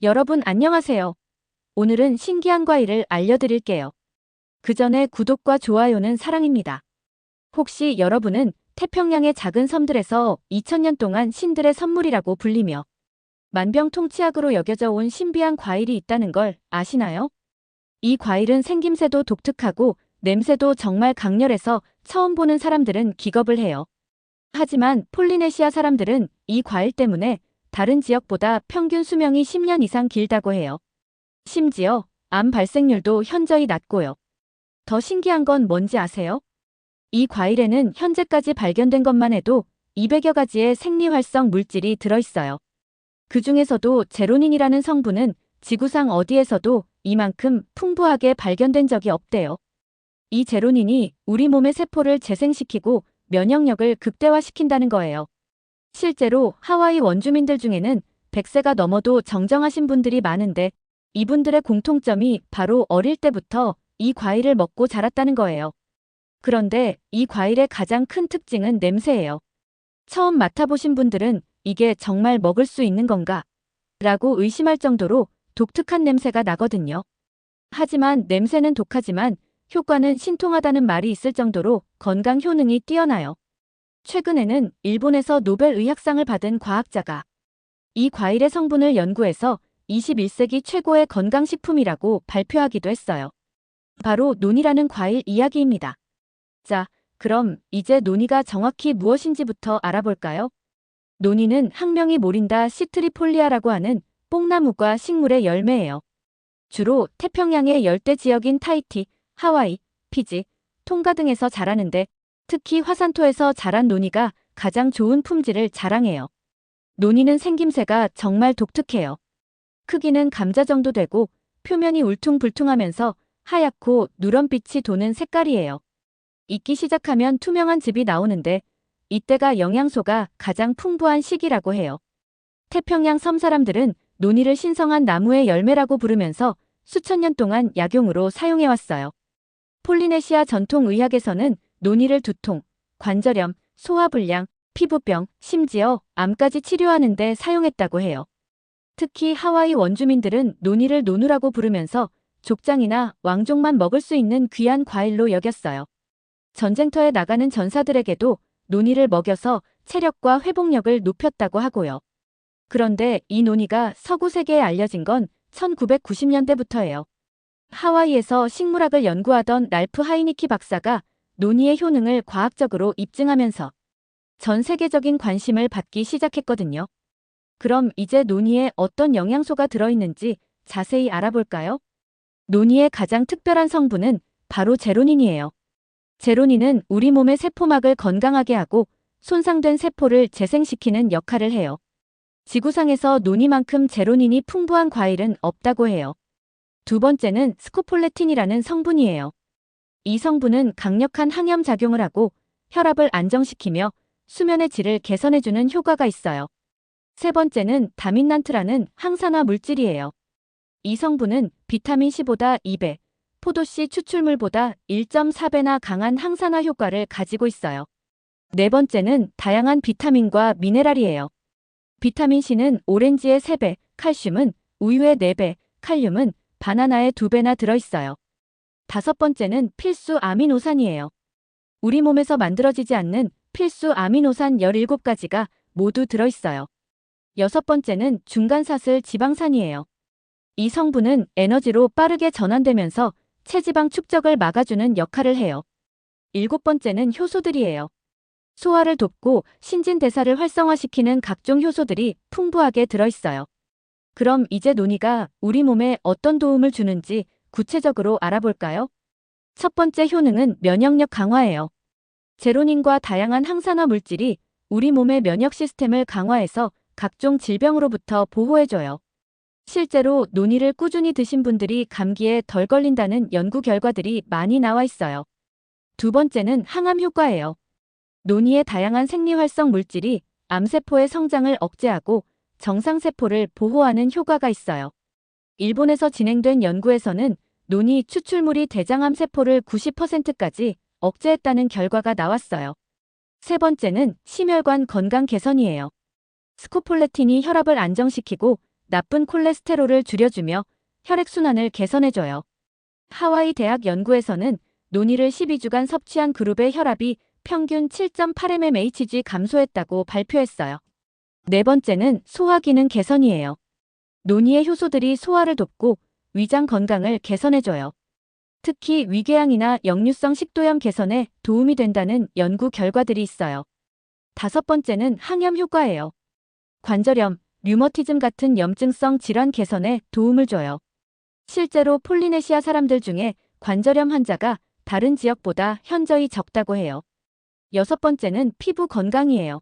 여러분 안녕하세요. 오늘은 신기한 과일을 알려드릴게요. 그 전에 구독과 좋아요는 사랑입니다. 혹시 여러분은 태평양의 작은 섬들에서 2000년 동안 신들의 선물이라고 불리며 만병통치약으로 여겨져 온 신비한 과일이 있다는 걸 아시나요? 이 과일은 생김새도 독특하고 냄새도 정말 강렬해서 처음 보는 사람들은 기겁을 해요. 하지만 폴리네시아 사람들은 이 과일 때문에 다른 지역보다 평균 수명이 10년 이상 길다고 해요. 심지어 암 발생률도 현저히 낮고요. 더 신기한 건 뭔지 아세요? 이 과일에는 현재까지 발견된 것만 해도 200여 가지의 생리활성 물질이 들어있어요. 그 중에서도 제로닌이라는 성분은 지구상 어디에서도 이만큼 풍부하게 발견된 적이 없대요. 이 제로닌이 우리 몸의 세포를 재생시키고 면역력을 극대화시킨다는 거예요. 실제로 하와이 원주민들 중에는 100세가 넘어도 정정하신 분들이 많은데 이분들의 공통점이 바로 어릴 때부터 이 과일을 먹고 자랐다는 거예요. 그런데 이 과일의 가장 큰 특징은 냄새예요. 처음 맡아보신 분들은 이게 정말 먹을 수 있는 건가? 라고 의심할 정도로 독특한 냄새가 나거든요. 하지만 냄새는 독하지만 효과는 신통하다는 말이 있을 정도로 건강 효능이 뛰어나요. 최근에는 일본에서 노벨 의학상을 받은 과학자가 이 과일의 성분을 연구해서 21세기 최고의 건강식품이라고 발표하기도 했어요. 바로 논이라는 과일 이야기입니다. 자, 그럼 이제 논이가 정확히 무엇인지부터 알아볼까요? 논이는 학명이 모린다 시트리폴리아라고 하는 뽕나무과 식물의 열매예요. 주로 태평양의 열대 지역인 타히티, 하와이, 피지, 통가 등에서 자라는데 특히 화산토에서 자란 논이가 가장 좋은 품질을 자랑해요. 논이는 생김새가 정말 독특해요. 크기는 감자 정도 되고 표면이 울퉁불퉁하면서 하얗고 누런빛이 도는 색깔이에요. 익기 시작하면 투명한 즙이 나오는데 이때가 영양소가 가장 풍부한 시기라고 해요. 태평양 섬 사람들은 논이를 신성한 나무의 열매라고 부르면서 수천 년 동안 약용으로 사용해왔어요. 폴리네시아 전통의학에서는 논이를 두통, 관절염, 소화불량, 피부병, 심지어 암까지 치료하는 데 사용했다고 해요. 특히 하와이 원주민들은 논이를 노누라고 부르면서 족장이나 왕족만 먹을 수 있는 귀한 과일로 여겼어요. 전쟁터에 나가는 전사들에게도 논이를 먹여서 체력과 회복력을 높였다고 하고요. 그런데 이 논이가 서구 세계에 알려진 건 1990년대부터예요. 하와이에서 식물학을 연구하던 랄프 하이니키 박사가 논이의 효능을 과학적으로 입증하면서 전 세계적인 관심을 받기 시작했거든요. 그럼 이제 논이에 어떤 영양소가 들어있는지 자세히 알아볼까요? 논이의 가장 특별한 성분은 바로 제로닌이에요. 제로닌은 우리 몸의 세포막을 건강하게 하고 손상된 세포를 재생시키는 역할을 해요. 지구상에서 논이만큼 제로닌이 풍부한 과일은 없다고 해요. 두 번째는 스코폴레틴이라는 성분이에요. 이 성분은 강력한 항염 작용을 하고 혈압을 안정시키며 수면의 질을 개선해주는 효과가 있어요. 세 번째는 다민난트라는 항산화 물질이에요. 이 성분은 비타민C보다 2배, 포도씨 추출물보다 1.4배나 강한 항산화 효과를 가지고 있어요. 네 번째는 다양한 비타민과 미네랄이에요. 비타민C는 오렌지의 3배, 칼슘은 우유의 4배, 칼륨은 바나나의 2배나 들어있어요. 다섯 번째는 필수 아미노산이에요. 우리 몸에서 만들어지지 않는 필수 아미노산 17가지가 모두 들어있어요. 여섯 번째는 중간사슬 지방산이에요. 이 성분은 에너지로 빠르게 전환되면서 체지방 축적을 막아주는 역할을 해요. 일곱 번째는 효소들이에요. 소화를 돕고 신진대사를 활성화시키는 각종 효소들이 풍부하게 들어있어요. 그럼 이제 논이가 우리 몸에 어떤 도움을 주는지 구체적으로 알아볼까요? 첫 번째 효능은 면역력 강화예요. 제로닌과 다양한 항산화 물질이 우리 몸의 면역 시스템을 강화해서 각종 질병으로부터 보호해줘요. 실제로 논이를 꾸준히 드신 분들이 감기에 덜 걸린다는 연구 결과들이 많이 나와 있어요. 두 번째는 항암 효과예요. 논이의 다양한 생리활성 물질이 암세포의 성장을 억제하고 정상세포를 보호하는 효과가 있어요. 일본에서 진행된 연구에서는 논이 추출물이 대장암 세포를 90%까지 억제했다는 결과가 나왔어요. 세 번째는 심혈관 건강 개선이에요. 스코폴레틴이 혈압을 안정시키고 나쁜 콜레스테롤을 줄여주며 혈액순환을 개선해줘요. 하와이 대학 연구에서는 논이를 12주간 섭취한 그룹의 혈압이 평균 7.8mmHg 감소했다고 발표했어요. 네 번째는 소화 기능 개선이에요. 논이의 효소들이 소화를 돕고 위장 건강을 개선해줘요. 특히 위궤양이나 역류성 식도염 개선에 도움이 된다는 연구 결과들이 있어요. 다섯 번째는 항염 효과예요. 관절염, 류머티즘 같은 염증성 질환 개선에 도움을 줘요. 실제로 폴리네시아 사람들 중에 관절염 환자가 다른 지역보다 현저히 적다고 해요. 여섯 번째는 피부 건강이에요.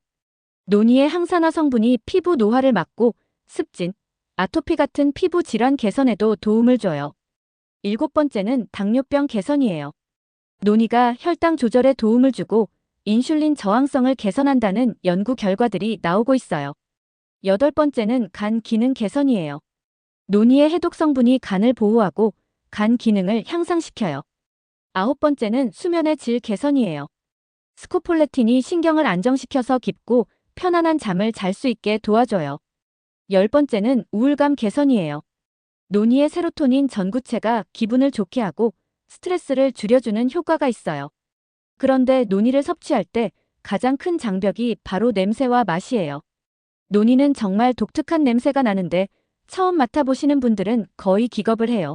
논이의 항산화 성분이 피부 노화를 막고 습진, 아토피 같은 피부 질환 개선에도 도움을 줘요. 일곱 번째는 당뇨병 개선이에요. 논이가 혈당 조절에 도움을 주고 인슐린 저항성을 개선한다는 연구 결과들이 나오고 있어요. 여덟 번째는 간 기능 개선이에요. 논이의 해독 성분이 간을 보호하고 간 기능을 향상시켜요. 아홉 번째는 수면의 질 개선이에요. 스코폴레틴이 신경을 안정시켜서 깊고 편안한 잠을 잘 수 있게 도와줘요. 열 번째는 우울감 개선이에요. 논이의 세로토닌 전구체가 기분을 좋게 하고 스트레스를 줄여주는 효과가 있어요. 그런데 논이를 섭취할 때 가장 큰 장벽이 바로 냄새와 맛이에요. 논이는 정말 독특한 냄새가 나는데 처음 맡아보시는 분들은 거의 기겁을 해요.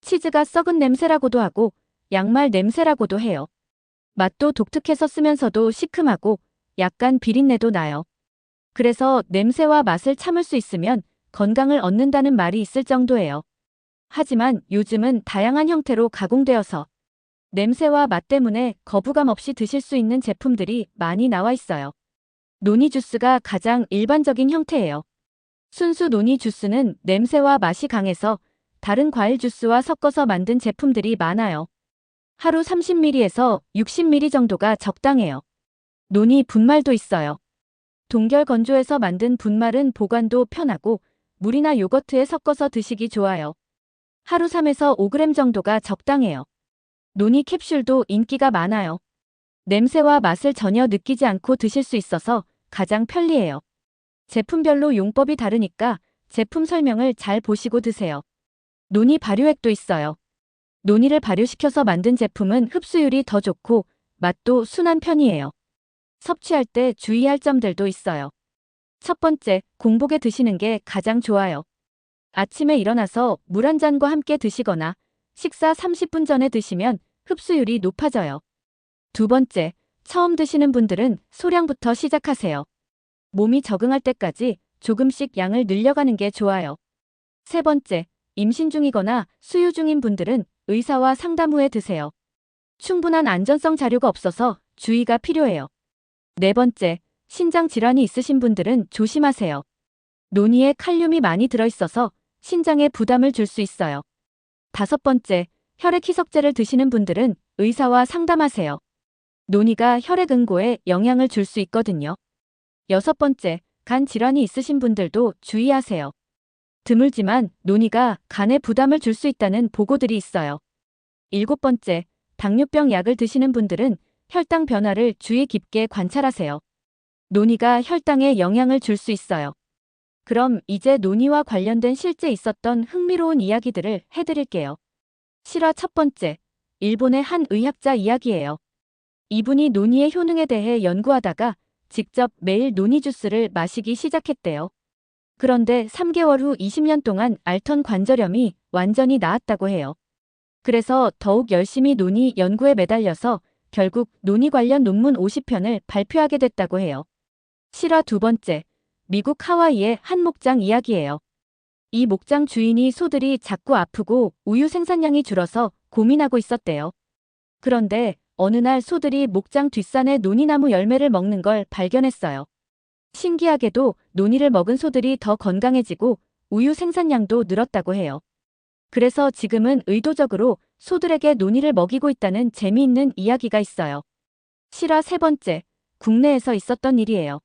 치즈가 썩은 냄새라고도 하고 양말 냄새라고도 해요. 맛도 독특해서 쓰면서도 시큼하고 약간 비린내도 나요. 그래서 냄새와 맛을 참을 수 있으면 건강을 얻는다는 말이 있을 정도예요. 하지만 요즘은 다양한 형태로 가공되어서 냄새와 맛 때문에 거부감 없이 드실 수 있는 제품들이 많이 나와 있어요. 논이 주스가 가장 일반적인 형태예요. 순수 논이 주스는 냄새와 맛이 강해서 다른 과일 주스와 섞어서 만든 제품들이 많아요. 하루 30ml에서 60ml 정도가 적당해요. 논이 분말도 있어요. 동결 건조해서 만든 분말은 보관도 편하고 물이나 요거트에 섞어서 드시기 좋아요. 하루 3에서 5g 정도가 적당해요. 논이 캡슐도 인기가 많아요. 냄새와 맛을 전혀 느끼지 않고 드실 수 있어서 가장 편리해요. 제품별로 용법이 다르니까 제품 설명을 잘 보시고 드세요. 논이 발효액도 있어요. 논이를 발효시켜서 만든 제품은 흡수율이 더 좋고 맛도 순한 편이에요. 섭취할 때 주의할 점들도 있어요. 첫 번째, 공복에 드시는 게 가장 좋아요. 아침에 일어나서 물 한 잔과 함께 드시거나 식사 30분 전에 드시면 흡수율이 높아져요. 두 번째, 처음 드시는 분들은 소량부터 시작하세요. 몸이 적응할 때까지 조금씩 양을 늘려가는 게 좋아요. 세 번째, 임신 중이거나 수유 중인 분들은 의사와 상담 후에 드세요. 충분한 안전성 자료가 없어서 주의가 필요해요. 네 번째, 신장 질환이 있으신 분들은 조심하세요. 논이에 칼륨이 많이 들어있어서 신장에 부담을 줄 수 있어요. 다섯 번째, 혈액 희석제를 드시는 분들은 의사와 상담하세요. 논이가 혈액 응고에 영향을 줄 수 있거든요. 여섯 번째, 간 질환이 있으신 분들도 주의하세요. 드물지만 논이가 간에 부담을 줄 수 있다는 보고들이 있어요. 일곱 번째, 당뇨병 약을 드시는 분들은 혈당 변화를 주의 깊게 관찰하세요. 논이가 혈당에 영향을 줄 수 있어요. 그럼 이제 논이와 관련된 실제 있었던 흥미로운 이야기들을 해드릴게요. 실화 첫 번째, 일본의 한 의학자 이야기예요. 이분이 논이의 효능에 대해 연구하다가 직접 매일 논이 주스를 마시기 시작했대요. 그런데 3개월 후 20년 동안 앓던 관절염이 완전히 나았다고 해요. 그래서 더욱 열심히 논이 연구에 매달려서 결국 논이 관련 논문 50편을 발표하게 됐다고 해요. 실화 두 번째, 미국 하와이의 한 목장 이야기예요. 이 목장 주인이 소들이 자꾸 아프고 우유 생산량이 줄어서 고민하고 있었대요. 그런데 어느 날 소들이 목장 뒷산의 논이나무 열매를 먹는 걸 발견했어요. 신기하게도 논이를 먹은 소들이 더 건강해지고 우유 생산량도 늘었다고 해요. 그래서 지금은 의도적으로 소들에게 논이를 먹이고 있다는 재미있는 이야기가 있어요. 실화 세 번째, 국내에서 있었던 일이에요.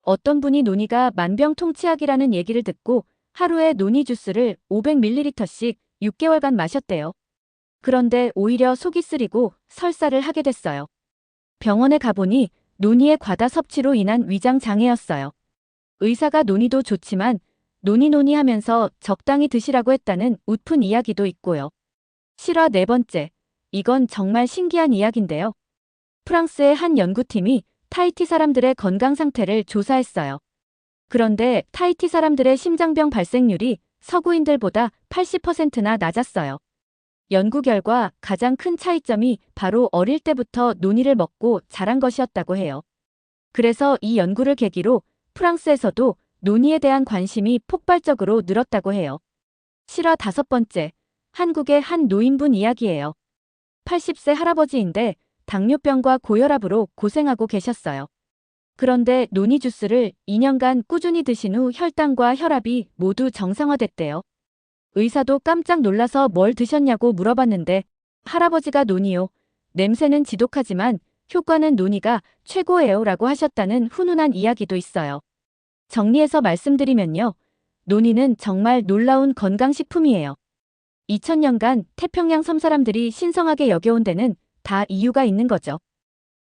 어떤 분이 논이가 만병통치약이라는 얘기를 듣고 하루에 논이 주스를 500ml씩 6개월간 마셨대요. 그런데 오히려 속이 쓰리고 설사를 하게 됐어요. 병원에 가보니 논이의 과다 섭취로 인한 위장 장애였어요. 의사가 논이도 좋지만 논의 하면서 적당히 드시라고 했다는 웃픈 이야기도 있고요. 실화 네 번째. 이건 정말 신기한 이야기인데요. 프랑스의 한 연구팀이 타히티 사람들의 건강 상태를 조사했어요. 그런데 타히티 사람들의 심장병 발생률이 서구인들보다 80%나 낮았어요. 연구 결과 가장 큰 차이점이 바로 어릴 때부터 논이를 먹고 자란 것이었다고 해요. 그래서 이 연구를 계기로 프랑스에서도 논이에 대한 관심이 폭발적으로 늘었다고 해요. 실화 다섯 번째. 한국의 한 노인분 이야기예요. 80세 할아버지인데 당뇨병과 고혈압으로 고생하고 계셨어요. 그런데 논이 주스를 2년간 꾸준히 드신 후 혈당과 혈압이 모두 정상화됐대요. 의사도 깜짝 놀라서 뭘 드셨냐고 물어봤는데 할아버지가 논이요. 냄새는 지독하지만 효과는 논이가 최고예요 라고 하셨다는 훈훈한 이야기도 있어요. 정리해서 말씀드리면요. 논이는 정말 놀라운 건강식품이에요. 2000년간 태평양 섬 사람들이 신성하게 여겨온 데는 다 이유가 있는 거죠.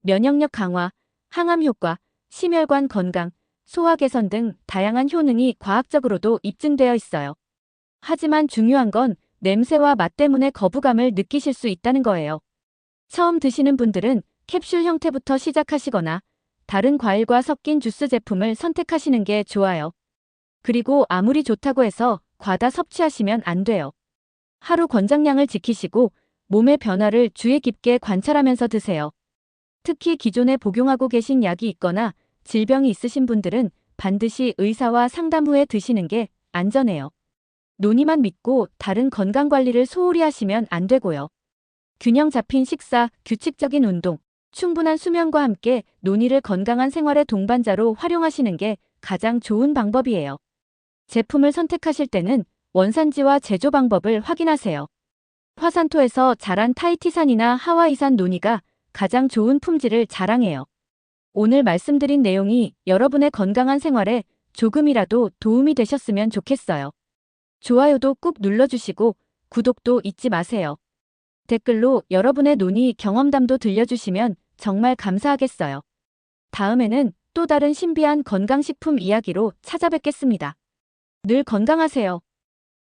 면역력 강화, 항암 효과, 심혈관 건강, 소화 개선 등 다양한 효능이 과학적으로도 입증되어 있어요. 하지만 중요한 건 냄새와 맛 때문에 거부감을 느끼실 수 있다는 거예요. 처음 드시는 분들은 캡슐 형태부터 시작하시거나 다른 과일과 섞인 주스 제품을 선택하시는 게 좋아요. 그리고 아무리 좋다고 해서 과다 섭취하시면 안 돼요. 하루 권장량을 지키시고 몸의 변화를 주의 깊게 관찰하면서 드세요. 특히 기존에 복용하고 계신 약이 있거나 질병이 있으신 분들은 반드시 의사와 상담 후에 드시는 게 안전해요. 논의만 믿고 다른 건강관리를 소홀히 하시면 안 되고요. 균형 잡힌 식사, 규칙적인 운동, 충분한 수면과 함께 논의를 건강한 생활의 동반자로 활용하시는 게 가장 좋은 방법이에요. 제품을 선택하실 때는 원산지와 제조 방법을 확인하세요. 화산토에서 자란 타히티산이나 하와이산 논이가 가장 좋은 품질을 자랑해요. 오늘 말씀드린 내용이 여러분의 건강한 생활에 조금이라도 도움이 되셨으면 좋겠어요. 좋아요도 꾹 눌러주시고 구독도 잊지 마세요. 댓글로 여러분의 논의 경험담도 들려주시면 정말 감사하겠어요. 다음에는 또 다른 신비한 건강식품 이야기로 찾아뵙겠습니다. 늘 건강하세요.